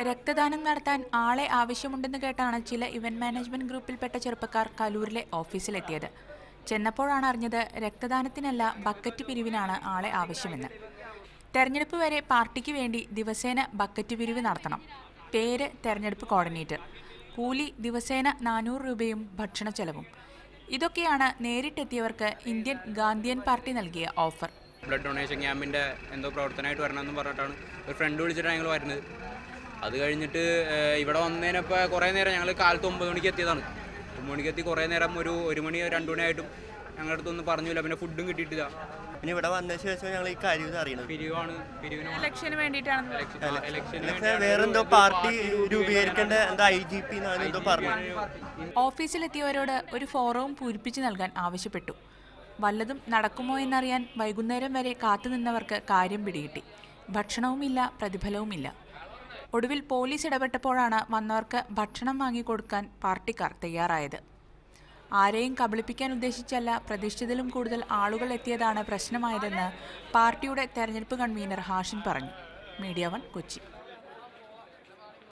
രക്തദാനം നടത്താൻ ആളെ ആവശ്യമുണ്ടെന്ന് കേട്ടാണ് ചില ഇവന്റ് മാനേജ്മെന്റ് ഗ്രൂപ്പിൽപ്പെട്ട ചെറുപ്പക്കാർ കലൂരിലെ ഓഫീസിലെത്തിയത്. ചെന്നപ്പോഴാണ് അറിഞ്ഞത് രക്തദാനത്തിനല്ല ബക്കറ്റ് പിരിവിനാണ് ആളെ ആവശ്യമെന്ന്. തെരഞ്ഞെടുപ്പ് വരെ പാർട്ടിക്ക് വേണ്ടി ദിവസേന ബക്കറ്റ് പിരിവ് നടത്തണം. പേര് തെരഞ്ഞെടുപ്പ് കോർഡിനേറ്റർ. കൂലി ദിവസേന 400 രൂപയും ഭക്ഷണ ചെലവും. ഇതൊക്കെയാണ് നേരിട്ടെത്തിയവർക്ക് ഇന്ത്യൻ ഗാന്ധിയൻ പാർട്ടി നൽകിയ ഓഫർ. ബ്ലഡ് ഡൊണേഷൻ ക്യാമ്പിൻ്റെ എന്തോ പ്രവർത്തനമായിട്ട് വരണമെന്ന് പറഞ്ഞിട്ടാണ് ഒരു ഫ്രണ്ട് വിളിച്ചിട്ടാണ് ഞങ്ങൾ വരുന്നത്. അത് കഴിഞ്ഞിട്ട് ഇവിടെ വന്നതിനപ്പോൾ കുറേ നേരം ഞങ്ങൾ കാലത്ത് 9 മണിക്ക് എത്തിയതാണ്. 9 മണിക്ക് എത്തി കുറേ നേരം ഒരു 1 മണി 2 മണിയായിട്ടും ഞങ്ങളുടെ അടുത്തൊന്നും പറഞ്ഞില്ല. പിന്നെ ഫുഡും കിട്ടിയിട്ടില്ല. പിന്നെ ഇവിടെ വന്ന ശേഷം ഞങ്ങൾ ഈ കാര്യം അറിയണം. പിരിവിന് ഇലക്ഷന് വേണ്ടിയിട്ടാണ്. വേറെന്തോ പാർട്ടി രൂപീകരിക്കേണ്ട എന്താ IGP എന്തോ പറഞ്ഞു. ഓഫീസിലെത്തിയവരോട് ഒരു ഫോറവും പൂരിപ്പിച്ചു നൽകാൻ ആവശ്യപ്പെട്ടു. വല്ലതും നടക്കുമോ എന്നറിയാൻ വൈകുന്നേരം വരെ കാത്തുനിന്നവർക്ക് കാര്യം പിടികിട്ടി. ഭക്ഷണവുമില്ല, പ്രതിഫലവുമില്ല. ഒടുവിൽ പോലീസ് ഇടപെട്ടപ്പോഴാണ് വന്നവർക്ക് ഭക്ഷണം വാങ്ങിക്കൊടുക്കാൻ പാർട്ടിക്കാർ തയ്യാറായത്. ആരെയും കബളിപ്പിക്കാൻ ഉദ്ദേശിച്ചല്ല, പ്രതീക്ഷിച്ചതിലും കൂടുതൽ ആളുകൾ എത്തിയതാണ് പ്രശ്നമായതെന്ന് പാർട്ടിയുടെ തെരഞ്ഞെടുപ്പ് കൺവീനർ ഹാഷിൻ പറഞ്ഞു. മീഡിയ 1 കൊച്ചി.